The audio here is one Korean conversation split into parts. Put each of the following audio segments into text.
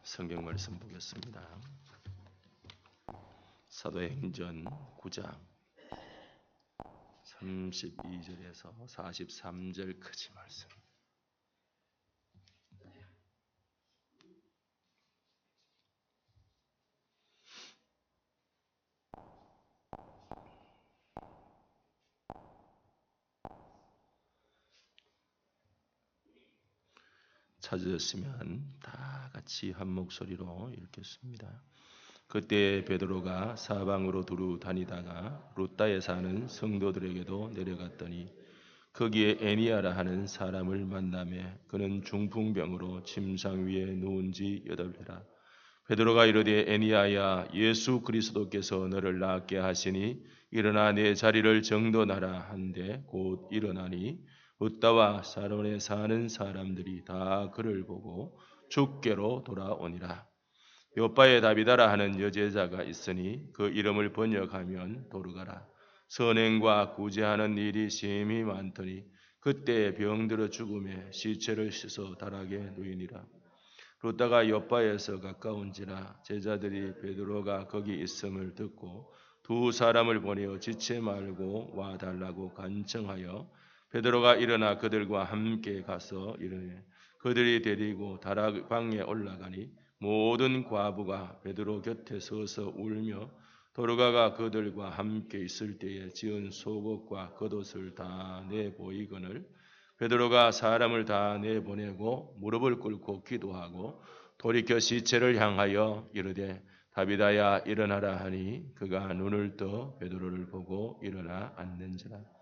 성경 말씀 보겠습니다. 사도행전 9장 32절에서 43절까지 말씀. 찾으셨으면 다 같이 한 목소리로 읽겠습니다. 그때 베드로가 사방으로 두루 다니다가 룻다에 사는 성도들에게도 내려갔더니 거기에 에니아라 하는 사람을 만나매 그는 중풍병으로 침상 위에 누운 지 8해라. 베드로가 이르되 에니아야, 예수 그리스도께서 너를 낫게 하시니 일어나 내 자리를 정돈하라 한데 곧 일어나니 룻다와 사론에 사는 사람들이 다 그를 보고 주께로 돌아오니라. 요빠에 다비다라 하는 여제자가 있으니 그 이름을 번역하면 도르가라. 선행과 구제하는 일이 심히 많더니 그때 병들어 죽음에 시체를 씻어 다락에 누이니라. 룻다가 요빠에서 가까운지라 제자들이 베드로가 거기 있음을 듣고 두 사람을 보내어 지체 말고 와달라고 간청하여 베드로가 일어나 그들과 함께 가서 이르니 그들이 데리고 다락방에 올라가니 모든 과부가 베드로 곁에 서서 울며 도르가가 그들과 함께 있을 때에 지은 속옷과 겉옷을 다 내보이거늘 베드로가 사람을 다 내보내고 무릎을 꿇고 기도하고 돌이켜 시체를 향하여 이르되 다비다야 일어나라 하니 그가 눈을 떠 베드로를 보고 일어나 앉는지라.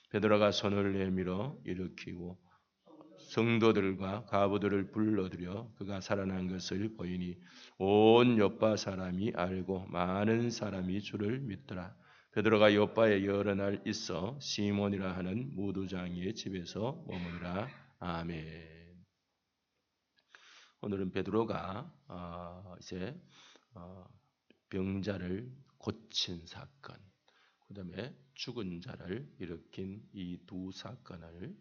베드로가 손을 내밀어 일으키고 성도들과 과부들을 불러들여 그가 살아난 것을 보이니 온 요빠 사람이 알고 많은 사람이 주를 믿더라. 베드로가 요빠에 여러 날 있어 시몬이라 하는 무두장이의 집에서 머무니라. 아멘. 오늘은 베드로가 이제 병자를 고친 사건, 그 다음에 죽은 자를 일으킨 이 두 사건을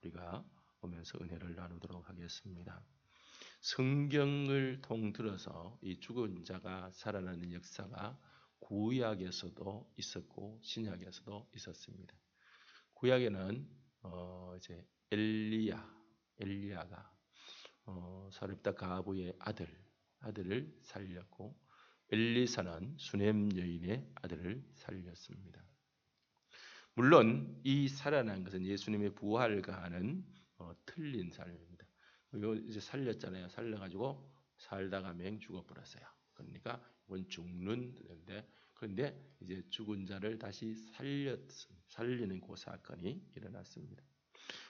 우리가 보면서 은혜를 나누도록 하겠습니다. 성경을 통틀어서 이 죽은 자가 살아나는 역사가 구약에서도 있었고 신약에서도 있었습니다. 구약에는 이제 엘리야가 사렙다 가부의 아들을 살렸고 엘리사는 수넴 여인의 아들을 살렸습니다. 물론 이 살아난 것은 예수님의 부활과는 틀린 삶입니다. 이거 이제 살렸잖아요. 살려가지고 살다가 맹 죽어버렸어요. 그러니까 이건 죽는데 그런데 이제 죽은 자를 다시 살리는 그 사건이 일어났습니다.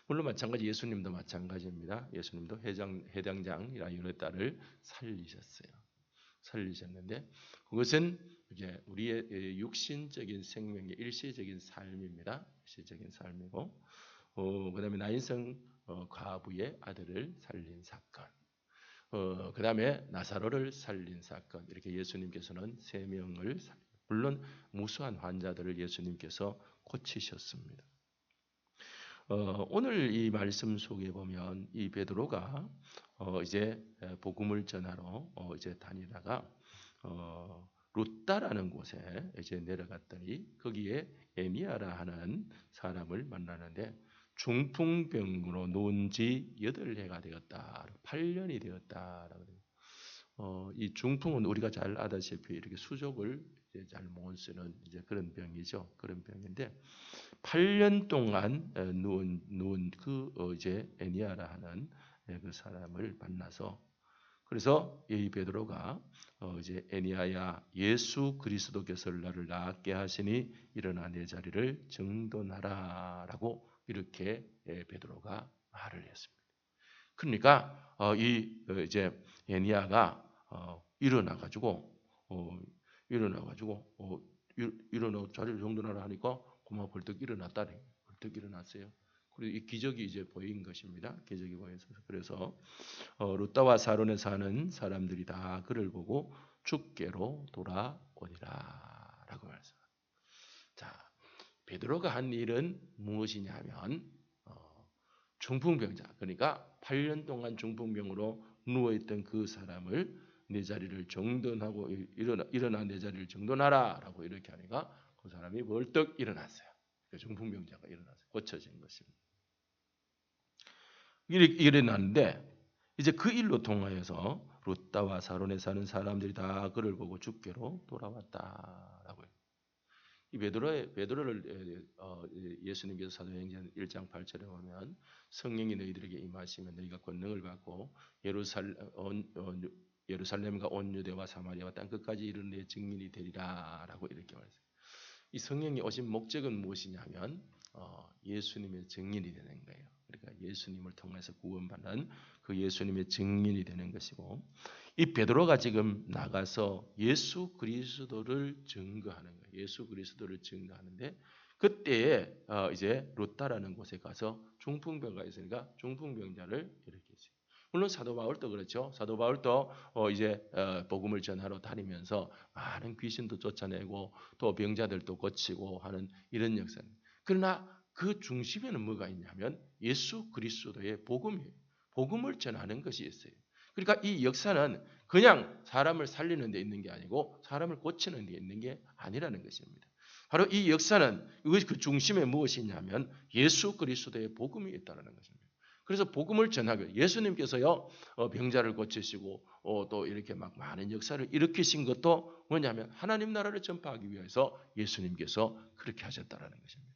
물론 마찬가지 예수님도 마찬가지입니다. 예수님도 해당장이라 여러 딸을 살리셨는데 그것은 이제 우리의 육신적인 생명의 일시적인 삶입니다. 일시적인 삶이고, 그다음에 나인성 과부의 아들을 살린 사건, 그다음에 나사로를 살린 사건. 이렇게 예수님께서는 3명을 물론 무수한 환자들을 예수님께서 고치셨습니다. 오늘 이 말씀 속에 보면 이 베드로가 이제 복음을 전하러 이제 다니다가 룻다라는 곳에 이제 내려갔더니 거기에 에니아라 하는 사람을 만나는데 중풍병으로 누운 지 8해가 되었다. 8년이 되었다라고 돼요. 이 중풍은 우리가 잘 아다시피 이렇게 수족을 이제 잘 못 쓰는 이제 그런 병이죠. 그런 병인데 8년 동안 누운 그 이제 에니아라 하는 그 사람을 만나서 그래서 이 베드로가 이제 에니아야, 예수 그리스도께서 나를 낫게 하시니 일어나 내 자리를 정돈하라라고 이렇게 베드로가 말을 했습니다. 그러니까 이 이제 에니아가 일어나 가지고 일어나 자리를 정돈하라 하니까 고마 벌떡 일어났다. 벌떡 일어났어요. 그리고 이 기적이 이제 보인 것입니다. 기적이 보여서 그래서 룻다와 사론에 사는 사람들이 다 그를 보고 주께로 돌아오니라라고 말씀합니다. 자, 베드로가 한 일은 무엇이냐면 중풍병자, 그러니까 8년 동안 중풍병으로 누워있던 그 사람을 내 자리를 정돈하고 일어나 내 자리를 정돈하라라고 이렇게 하니까 그 사람이 벌떡 일어났어요. 중풍병자가 일어나서 고쳐진 것입니다. 이렇게 일어났는데 이제 그 일로 통하여서 루다와 사론에 사는 사람들이 다 그를 보고 주께로 돌아왔다라고요. 이 베드로를 예수님께서 사도행전 1장 8절에 보면 성령이 너희들에게 임하시면 너희가 권능을 받고 예루살렘과 온 유대와 사마리아와 땅 끝까지 이르는 내 증인이 되리라라고 이렇게 말했어요. 이 성령이 오신 목적은 무엇이냐면 예수님의 증인이 되는 거예요. 그러니까 예수님을 통해서 구원받는 그 예수님의 증인이 되는 것이고, 이 베드로가 지금 나가서 예수 그리스도를 증거하는 거예요. 예수 그리스도를 증거하는데 그때에 이제 루다라는 곳에 가서 중풍병자가 있으니까 중풍병자를 이렇게 했어요. 물론 사도 바울도 그렇죠. 사도 바울도 이제 복음을 전하러 다니면서 많은 귀신도 쫓아내고 또 병자들도 고치고 하는 이런 역사입니다. 그러나 그 중심에는 뭐가 있냐면 예수 그리스도의 복음이에요. 복음을 전하는 것이 있어요. 그러니까 이 역사는 그냥 사람을 살리는 데 있는 게 아니고 사람을 고치는 데 있는 게 아니라는 것입니다. 바로 이 역사는 그 중심에 무엇이 있냐면 예수 그리스도의 복음이 있다는 것입니다. 그래서 복음을 전하고 예수님께서요 병자를 고치시고 또 이렇게 막 많은 역사를 일으키신 것도 뭐냐면 하나님 나라를 전파하기 위해서 예수님께서 그렇게 하셨다라는 것입니다.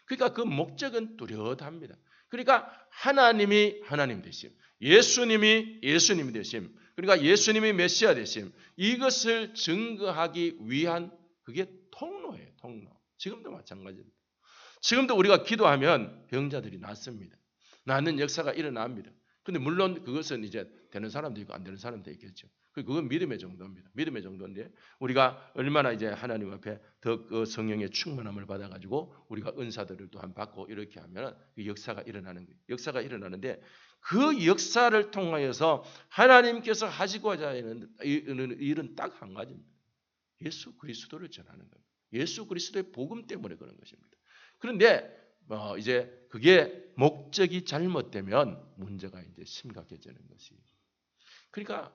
그러니까 그 목적은 뚜렷합니다. 그러니까 하나님이 하나님 되심, 예수님이 예수님이 되심, 그러니까 예수님이 메시아 되심, 이것을 증거하기 위한 그게 통로예요. 통로. 지금도 마찬가지입니다. 지금도 우리가 기도하면 병자들이 낫습니다. 낫는 역사가 일어납니다. 근데 물론 그것은 이제 되는 사람도 있고 안 되는 사람도 있겠죠. 그건 믿음의 정도입니다. 믿음의 정도인데 우리가 얼마나 이제 하나님 앞에 더 그 성령의 충만함을 받아가지고 우리가 은사들을 또한 받고 이렇게 하면 그 역사가 일어나는 거예요. 역사가 일어나는데 그 역사를 통하여서 하나님께서 하시고자 하는 일은 딱 한 가지입니다. 예수 그리스도를 전하는 겁니다. 예수 그리스도의 복음 때문에 그런 것입니다. 그런데 이제 그게 목적이 잘못되면 문제가 이제 심각해지는 것이. 그러니까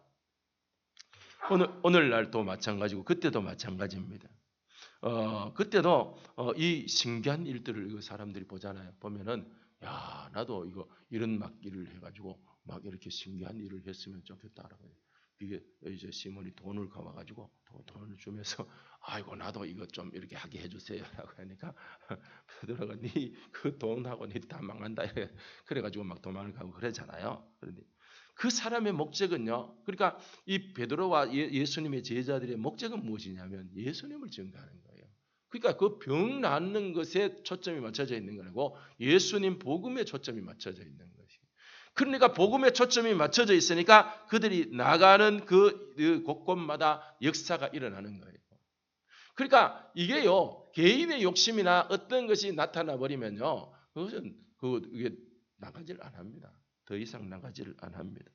오늘날도 마찬가지고 그때도 마찬가지입니다. 그때도 이 신기한 일들을 사람들이 보잖아요. 보면은 야 나도 이런 막 일을 해가지고 막 이렇게 신기한 일을 했으면 좋겠다라고. 이게 이제 시몬이 돈을 가와가지고 돈을 주면서 아이고 나도 이거 좀 이렇게 하게 해주세요라고 하니까 베드로가 네 그 돈하고 네 다 망한다 그래가지고 막 도망을 가고 그러잖아요. 그런데 그 사람의 목적은요. 그러니까 이 베드로와 예수님의 제자들의 목적은 무엇이냐면 예수님을 증거하는 거예요. 그러니까 그 병 낫는 것에 초점이 맞춰져 있는 거고 예수님 복음에 초점이 맞춰져 있는 것이. 그러니까 복음에 초점이 맞춰져 있으니까 그들이 나가는 그 곳곳마다 역사가 일어나는 거예요. 그러니까 이게요 개인의 욕심이나 어떤 것이 나타나 버리면요 그것은 이게 나가지를 안 합니다. 더 이상 나가지를 안 합니다.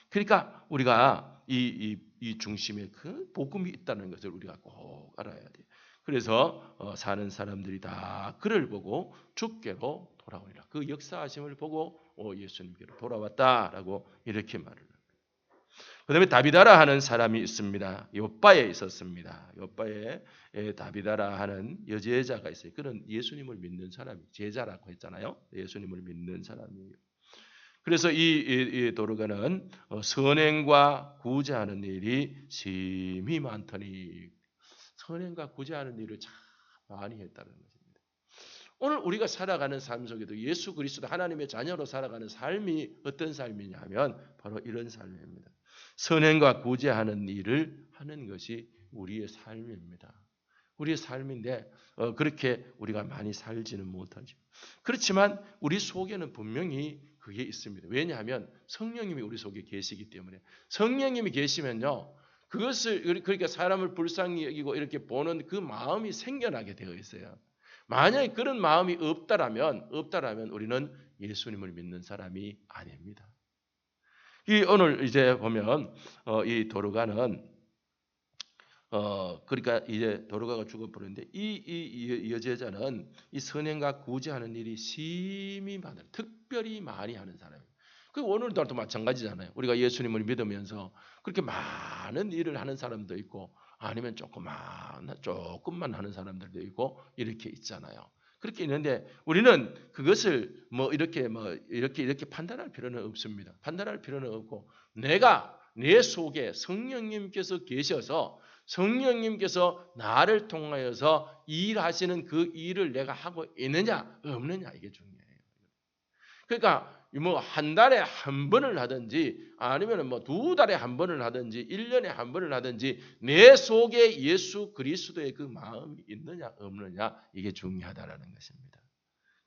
그러니까 우리가 이 중심에 그 복음이 있다는 것을 우리가 꼭 알아야 돼요. 그래서 사는 사람들이 다 그를 보고 주께로 돌아오리라. 그 역사하심을 보고 예수님께로 돌아왔다라고 이렇게 말을 합니다. 그다음에 다비다라 하는 사람이 있습니다. 요바에 있었습니다. 요바에 다비다라 하는 여제자가 있어요. 그런 예수님을 믿는 사람이 제자라고 했잖아요. 예수님을 믿는 사람이에요. 그래서 이 도르가는 선행과 구제하는 일이 심히 많더니 선행과 구제하는 일을 참 많이 했다는 것입니다. 오늘 우리가 살아가는 삶 속에도 예수 그리스도 하나님의 자녀로 살아가는 삶이 어떤 삶이냐면 바로 이런 삶입니다. 선행과 구제하는 일을 하는 것이 우리의 삶입니다. 우리의 삶인데 그렇게 우리가 많이 살지는 못하죠. 그렇지만 우리 속에는 분명히 그게 있습니다. 왜냐하면 성령님이 우리 속에 계시기 때문에 성령님이 계시면요. 그것을 그러니까 사람을 불쌍히 여기고 이렇게 보는 그 마음이 생겨나게 되어 있어요. 만약에 그런 마음이 없다라면 우리는 예수님을 믿는 사람이 아닙니다. 오늘 이제 보면 이 도르가는 그러니까 이제 도르가가 죽어버렸는데 이 여제자는 이 선행과 구제하는 일이 심히 많아요. 특별히 많이 하는 사람이에요. 그 오늘도 마찬가지잖아요. 우리가 예수님을 믿으면서 그렇게 많은 일을 하는 사람도 있고 아니면 조금만 하는 사람들도 있고 이렇게 있잖아요. 그렇게 있는데 우리는 그것을 이렇게 판단할 필요는 없습니다. 판단할 필요는 없고 내가 내 속에 성령님께서 계셔서 성령님께서 나를 통하여서 일하시는 그 일을 내가 하고 있느냐 없느냐 이게 중요해요. 그러니까 뭐 한 달에 한 번을 하든지 아니면 뭐 두 달에 한 번을 하든지 1년에 한 번을 하든지 내 속에 예수 그리스도의 그 마음이 있느냐 없느냐 이게 중요하다라는 것입니다.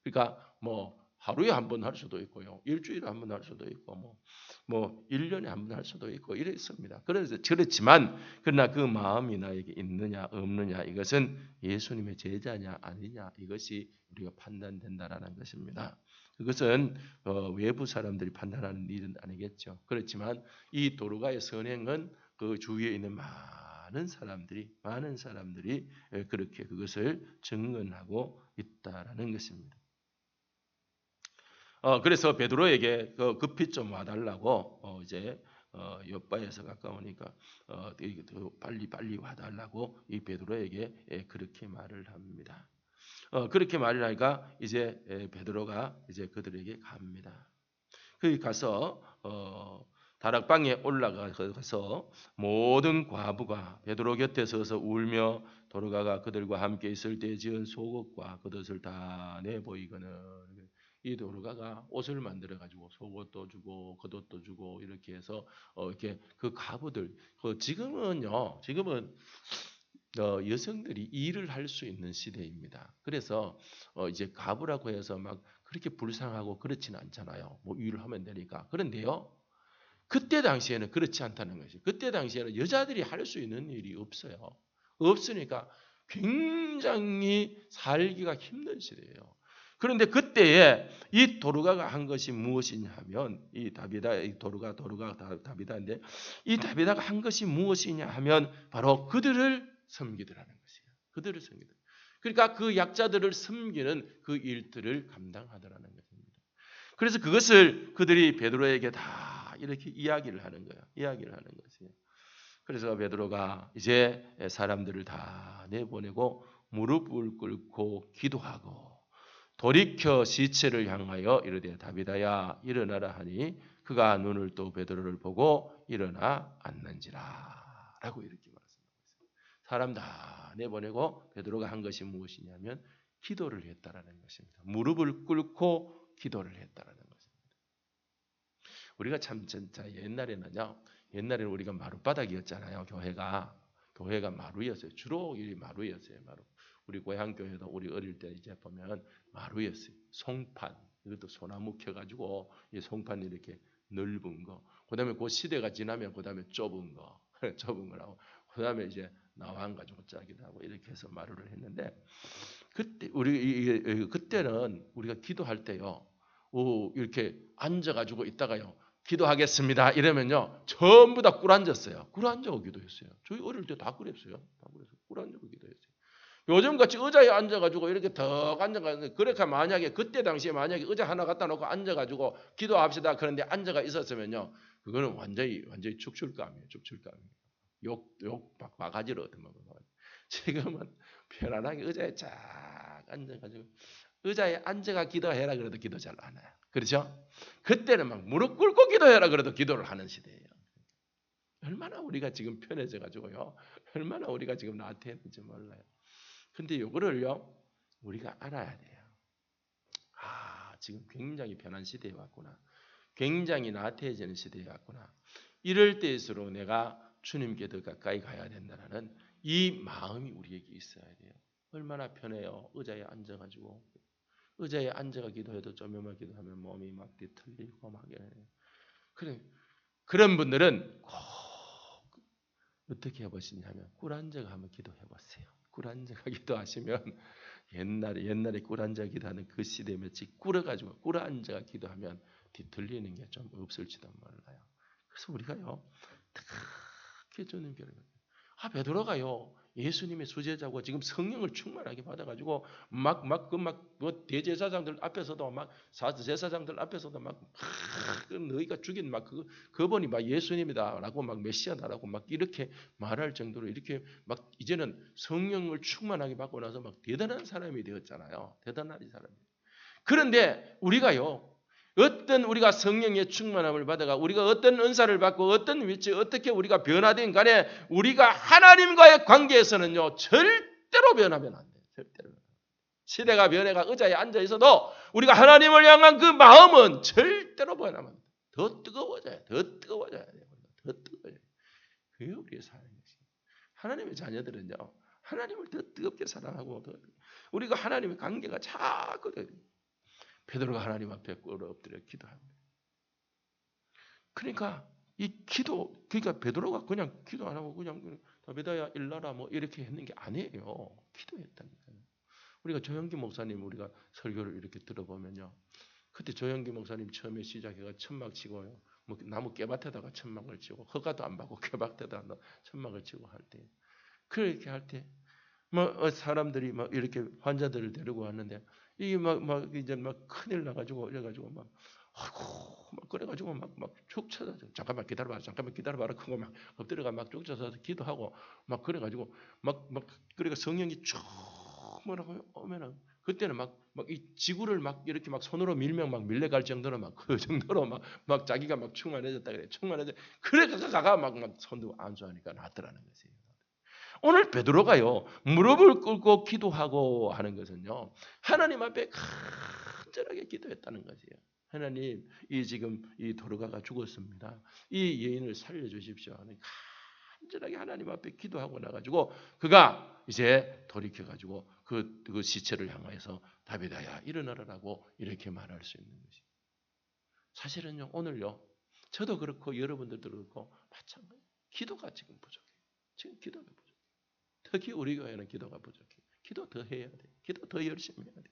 그러니까 뭐 하루에 한 번 할 수도 있고요. 일주일에 한 번 할 수도 있고 뭐 1년에 한 번 할 수도 있고 이랬습니다. 그렇지만 그러나 그 마음이 나에게 있느냐 없느냐 이것은 예수님의 제자냐 아니냐 이것이 우리가 판단된다라는 것입니다. 그것은 외부 사람들이 판단하는 일은 아니겠죠. 그렇지만 이 도르가의 선행은 그 주위에 있는 많은 사람들이 그렇게 그것을 증언하고 있다라는 것입니다. 그래서 베드로에게 급히 좀 와달라고 이제 옆바에서 가까우니까 빨리 와달라고 이 베드로에게 그렇게 말을 합니다. 그렇게 말을 하니까 이제 베드로가 이제 그들에게 갑니다. 거기 가서 다락방에 올라가서 모든 과부가 베드로 곁에 서서 울며 도르가가 그들과 함께 있을 때 지은 속옷과 겉옷을 다 내보이거늘. 이 도르가가 옷을 만들어 가지고 속옷도 주고 겉옷도 주고 이렇게 해서 이렇게 그 과부들 지금은 여성들이 일을 할 수 있는 시대입니다. 그래서 이제 과부라고 해서 막 그렇게 불쌍하고 그렇지는 않잖아요. 뭐 일을 하면 되니까. 그런데요. 그때 당시에는 그렇지 않다는 것이. 그때 당시에는 여자들이 할 수 있는 일이 없어요. 없으니까 굉장히 살기가 힘든 시대예요. 그런데 그때에 이 도르가가 한 것이 무엇이냐 하면 이 다비다인데 이 다비다가 한 것이 무엇이냐 하면 바로 그들을 섬기더라는 것이에요. 그들을 섬기더. 그러니까 그 약자들을 섬기는 그 일들을 감당하더라는 것입니다. 그래서 그것을 그들이 베드로에게 다 이렇게 이야기를 하는 거예요. 이야기를 하는 것이에요. 그래서 베드로가 이제 사람들을 다 내보내고 무릎을 꿇고 기도하고 돌이켜 시체를 향하여 이르되 다비다야 일어나라 하니 그가 눈을 또 베드로를 보고 일어나 앉는지라 라고 이렇게 말씀합니다. 사람 다 내보내고 베드로가 한 것이 무엇이냐면 기도를 했다라는 것입니다. 무릎을 꿇고 기도를 했다라는 것입니다. 우리가 참 진짜 옛날에는 우리가 마룻바닥이었잖아요. 교회가 마루였어요. 주로 이 마루였어요. 마루. 우리 고향 교회도 우리 어릴 때 이제 보면 마루였어요. 송판 이것도 소나무 켜가지고 이 송판 이렇게 넓은 거. 그다음에 그 시대가 지나면 그다음에 좁은 거라고. 그다음에 이제 나왕 가지고 짜기도 하고 이렇게 해서 마루를 했는데 그때는 우리가 기도할 때요. 이렇게 앉아가지고 있다가요. 기도하겠습니다. 이러면요. 전부 다 꿇앉았어요. 꿇앉아고 기도했어요. 저희 어릴 때 다 그랬어요. 꿇앉아고 기도했어요. 요즘같이 의자에 앉아가지고 이렇게 더 앉아가지고 그렇게 만약에 그때 당시에 만약에 의자 하나 갖다 놓고 앉아가지고 기도합시다. 그런데 앉아가 있었으면요. 그거는 완전히 축출감이에요. 욕 바가지로 얻어먹는 거예요. 지금은 편안하게 의자에 쫙 앉아가지고 의자에 앉아가 기도해라 그래도 기도 잘 안 해요. 그렇죠? 그때는 막 무릎 꿇고 기도해라 그래도 기도를 하는 시대예요. 얼마나 우리가 지금 편해져 가지고요. 얼마나 우리가 지금 나태해졌는지 몰라요. 근데 이거를요. 우리가 알아야 돼요. 지금 굉장히 변한 시대에 왔구나. 굉장히 나태해지는 시대에 왔구나. 이럴 때일수록 내가 주님께 더 가까이 가야 된다는 이 마음이 우리에게 있어야 돼요. 얼마나 편해요. 의자에 앉아가지고. 의자에 앉아가 기도해도 조금만 기도하면 몸이 막 뒤틀리고 막 이래요. 그런 분들은 꼭 어떻게 해보시냐면 꿇앉아가 한번 기도해보세요. 꿇앉아가 기도하시면 옛날에 꿇앉아 기도하는 그 시대에 꿇어가지고 꿇앉아가 기도하면 뒤틀리는 게 좀 없을지도 몰라요. 그래서 우리가요. 특히 주님께 베드로가요. 예수님의 수제자고 지금 성령을 충만하게 받아가지고 뭐 대제사장들 앞에서도 막 제사장들 앞에서도 막 너희가 죽인 막 그분이 막 예수님이다라고 막 메시아다라고 막 이렇게 말할 정도로 이렇게 막 이제는 성령을 충만하게 받고 나서 막 대단한 사람이 되었잖아요. 대단한 사람이. 그런데 우리가요. 어떤 우리가 성령의 충만함을 받아가 우리가 어떤 은사를 받고 어떤 위치 어떻게 우리가 변화된 간에 우리가 하나님과의 관계에서는요 절대로 변하면 안 돼요. 절대로. 시대가 변해가 의자에 앉아 있어도 우리가 하나님을 향한 그 마음은 절대로 변하면 안 돼요. 더 뜨거워져야 돼요. 더 뜨거워져야 돼요. 더 뜨거워져야 돼요. 그게 우리의 사랑이 것이에요. 하나님의 자녀들은요 하나님을 더 뜨겁게 사랑하고 더 우리가 하나님의 관계가 자꾸 베드로가 하나님 앞에 꿇어 엎드려 기도합니다. 그러니까 이 기도, 그러니까 베드로가 그냥 기도 안 하고 그냥 다비다야 일나라 뭐 이렇게 했는 게 아니에요. 기도했다니까요. 우리가 조영기 목사님 우리가 설교를 이렇게 들어보면요. 그때 조영기 목사님 처음에 시작해가 천막 치고요. 뭐 나무 깨밭에다가 천막을 치고 허가도 안 받고 깨밭에다가 천막을 치고 할 때, 그렇게 할 때 뭐 사람들이 막 이렇게 환자들을 데리고 왔는데 이게 막 이제 막 큰일 나가지고 이래가지고 막 아이고 막 그래가지고 막 쭉 쳐서 잠깐만 기다려봐라 그거 막 엎드려가 막 쭉 쳐서 기도하고 막 그래가지고 막 그러니까 성령이 쭉 뭐라고요 오면은 그때는 막 이 지구를 막 이렇게 막 손으로 밀면 막 밀려갈 정도로 막 그 정도로 막 자기가 막 충만해졌다 그래. 충만해져. 그래 가가 막 손도 안수하니까 낫더라는 거지. 오늘 베드로가요 무릎을 꿇고 기도하고 하는 것은요 하나님 앞에 간절하게 기도했다는 것이에요. 하나님, 이 지금 이 도르가가 죽었습니다. 이 여인을 살려주십시오. 간절하게 하나님 앞에 기도하고 나가지고 그가 이제 돌이켜 가지고 그 시체를 향해서 다비다야 일어나라라고 이렇게 말할 수 있는 것이. 사실은요 오늘요 저도 그렇고 여러분들도 그렇고 마찬가지. 기도가 지금 부족해요. 지금 기도가 부족해요. 특히 우리 교회는 기도가 부족해요. 기도 더 해야 돼. 기도 더 열심히 해야 돼.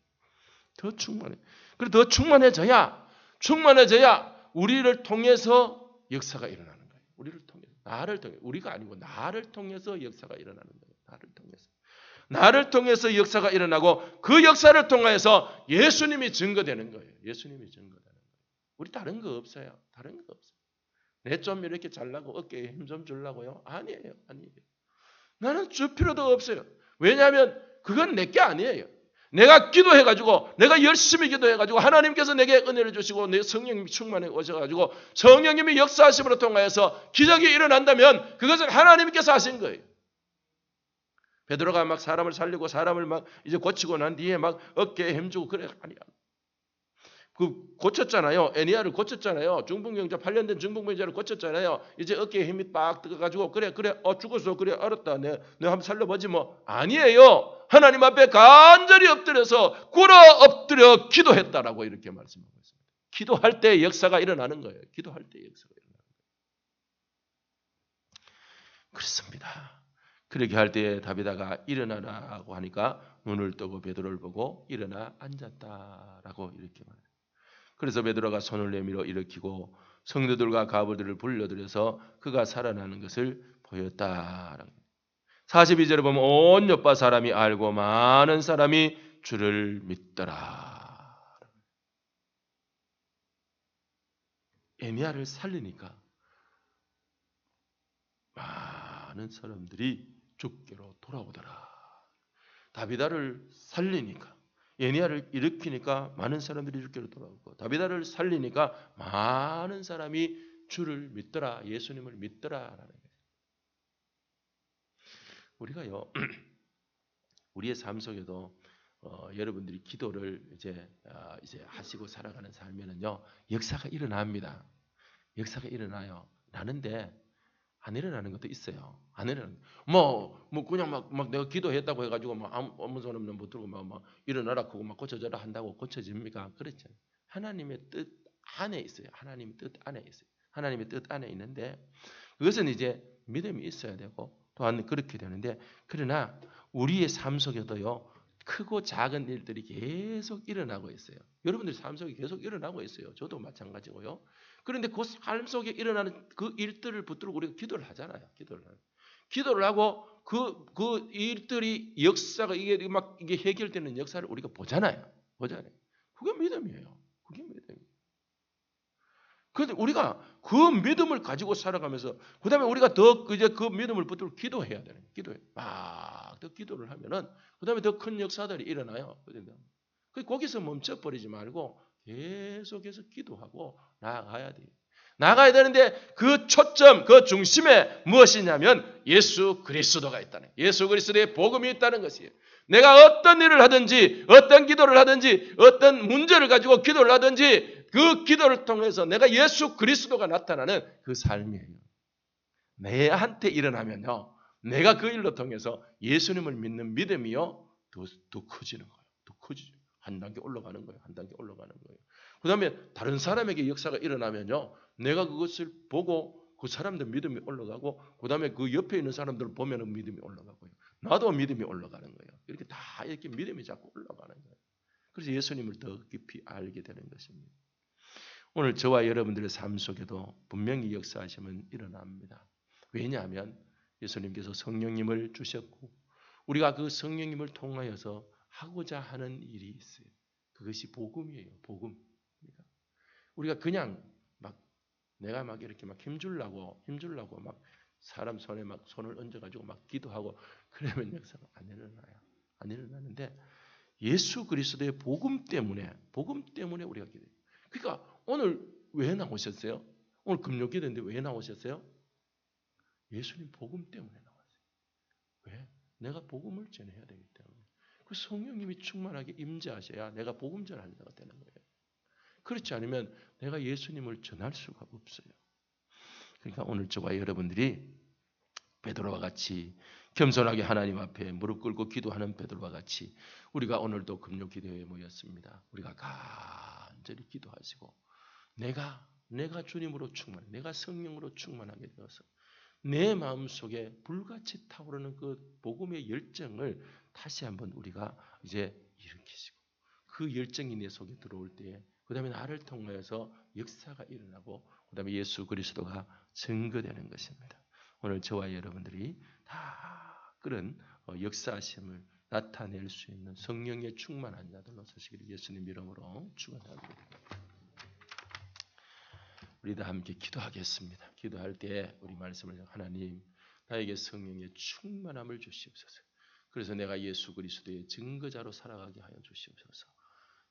더 충만해. 그리고 더 충만해져야 우리를 통해서 역사가 일어나는 거예요. 우리를 통해서. 나를 통해. 우리가 아니고 나를 통해서 역사가 일어나는 거예요. 나를 통해서 역사가 일어나고 그 역사를 통해서 예수님이 증거되는 거예요. 예수님이 증거되는 거예요. 우리 다른 거 없어요. 다른 거 없어요. 내 좀 이렇게 잘나고 어깨에 힘 좀 주려고요? 아니에요. 나는 줄 필요도 없어요. 왜냐하면 그건 내게 아니에요. 내가 기도해가지고 내가 열심히 기도해가지고 하나님께서 내게 은혜를 주시고 내 성령님이 충만해 오셔가지고 성령님이 역사하심으로 통하여서 기적이 일어난다면 그것은 하나님께서 하신 거예요. 베드로가 막 사람을 살리고 사람을 막 이제 고치고 난 뒤에 막 어깨에 힘주고 그래 아니야. 그 고쳤잖아요. 애니아를 고쳤잖아요. 중풍병자 8년 된 중풍병자를 고쳤잖아요. 이제 어깨에 힘이 빡 들어가지고 그래 죽었어 그래 알았다 내 한번 살려보지 뭐 아니에요. 하나님 앞에 간절히 엎드려서 꿇어 엎드려 기도했다라고 이렇게 말씀하고 있습니다. 기도할 때 역사가 일어나는 거예요. 기도할 때 역사가 일어나는 거예요. 그렇습니다. 그렇게 할 때 다비다가 일어나라고 하니까 눈을 뜨고 베드로를 보고 일어나 앉았다라고 이렇게 말해요. 그래서 베드로가 손을 내밀어 일으키고 성도들과 가부들을 불러들여서 그가 살아나는 것을 보였다. 42절에 보면 온 요파 사람이 알고 많은 사람이 주를 믿더라. 에니야를 살리니까 많은 사람들이 주께로 돌아오더라. 다비다를 살리니까 예니야를 일으키니까 많은 사람들이 주께로 돌아오고 다비다를 살리니까 많은 사람이 주를 믿더라. 예수님을 믿더라라는 거예요. 우리가요. 우리의 삶 속에도 여러분들이 기도를 이제 하시고 살아가는 삶에는요. 역사가 일어납니다. 역사가 일어나요. 나는데 안 일어나는 것도 있어요. 안 일어나는. 뭐 그냥 막 내가 기도했다고 해가지고 막 아무 소리 없는 못 들고 막 일어나라 그거 막 고쳐져라 한다고 고쳐집니까? 그렇죠. 하나님의 뜻 안에 있어요. 하나님의 뜻 안에 있어요. 하나님의 뜻 안에 있는데 그것은 이제 믿음이 있어야 되고 또한 그렇게 되는데 그러나 우리의 삶 속에도요. 크고 작은 일들이 계속 일어나고 있어요. 여러분들 삶 속에 계속 일어나고 있어요. 저도 마찬가지고요. 그런데 그 삶 속에 일어나는 그 일들을 붙들고 우리가 기도를 하잖아요. 기도를 하고 그 일들이 역사가 이게 해결되는 역사를 우리가 보잖아요. 그게 믿음이에요. 그게 믿음이에요. 그런데 우리가 그 믿음을 가지고 살아가면서 그다음에 우리가 더 이제 그 믿음을 붙들고 기도해야 되는 기도해. 막 더 기도를 하면은 그다음에 더 큰 역사들이 일어나요. 거기서 멈춰 버리지 말고 계속해서 기도하고 나아가야 돼요. 나가야 되는데 그 초점, 그 중심에 무엇이냐면 예수 그리스도가 있다는 거예요. 예수 그리스도의 복음이 있다는 것이에요. 내가 어떤 일을 하든지 어떤 기도를 하든지 어떤 문제를 가지고 기도를 하든지 그 기도를 통해서 내가 예수 그리스도가 나타나는 그 삶이에요. 내한테 일어나면요. 내가 그 일로 통해서 예수님을 믿는 믿음이요. 더 커지는 거예요. 더 커지죠. 한 단계 올라가는 거예요. 한 단계 올라가는 거예요. 그 다음에 다른 사람에게 역사가 일어나면요. 내가 그것을 보고 그 사람들 믿음이 올라가고 그 다음에 그 옆에 있는 사람들을 보면 믿음이 올라가고요. 나도 믿음이 올라가는 거예요. 이렇게 다 이렇게 믿음이 자꾸 올라가는 거예요. 그래서 예수님을 더 깊이 알게 되는 것입니다. 오늘 저와 여러분들의 삶 속에도 분명히 역사하시면 일어납니다. 왜냐하면 예수님께서 성령님을 주셨고 우리가 그 성령님을 통하여서 하고자 하는 일이 있어요. 그것이 복음이에요. 복음. 우리가 그냥 막 내가 막 이렇게 막 힘주려고 막 사람 손에 막 손을 얹어가지고 막 기도하고 그러면 역사가 안 일어나요. 안 일어나는데 예수 그리스도의 복음 때문에 우리가 기도해요. 그러니까 오늘 왜 나오셨어요? 오늘 금요 기도인데 왜 나오셨어요? 예수님 복음 때문에 나왔어요. 왜? 내가 복음을 전해야 되기 때문에. 그 성령님이 충만하게 임재하셔야 내가 복음 전하는 자가 되는 거예요. 그렇지 않으면 내가 예수님을 전할 수가 없어요. 그러니까 오늘 저와 여러분들이 베드로와 같이 겸손하게 하나님 앞에 무릎 꿇고 기도하는 베드로와 같이 우리가 오늘도 금요 기도에 모였습니다. 우리가 간절히 기도하시고 내가 주님으로 내가 성령으로 충만하게 되어서 내 마음속에 불같이 타오르는 그 복음의 열정을 다시 한번 우리가 이제 일으키시고 그 열정이 내 속에 들어올 때에 그 다음에 나를 통하여서 역사가 일어나고 그 다음에 예수 그리스도가 증거되는 것입니다. 오늘 저와 여러분들이 다 그런 역사하심을 나타낼 수 있는 성령의 충만한 자들로 서시기를 예수님 이름으로 축원합니다. 우리 다 함께 기도하겠습니다. 기도할 때 우리 말씀을 하나님 나에게 성령의 충만함을 주시옵소서. 그래서 내가 예수 그리스도의 증거자로 살아가게 하여 주시옵소서.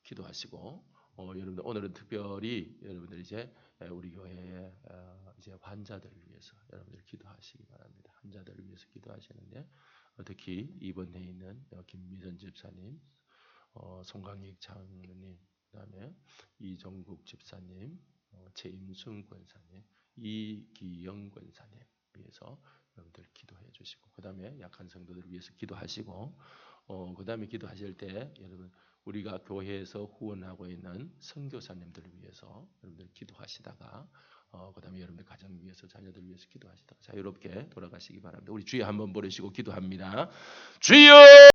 기도하시고 여러분들 오늘은 특별히 여러분들 이제 우리 교회의 이제 환자들을 위해서 여러분들 기도하시기 바랍니다. 환자들을 위해서 기도하시는데 특히 입원해 있는 김미선 집사님, 송강익 장로님, 그다음에 이정국 집사님, 최임순 권사님, 이기영 권사님 위해서 여러분들 기도해 주시고 그다음에 약한 성도들을 위해서 기도하시고 그다음에 기도하실 때 여러분 우리가 교회에서 후원하고 있는 선교사님들을 위해서 여러분들 기도하시다가 그다음에 여러분들 가정 위해서 자녀들 위해서 기도하시다가 자유롭게 돌아가시기 바랍니다. 우리 주여 한번 부르시고 기도합니다. 주여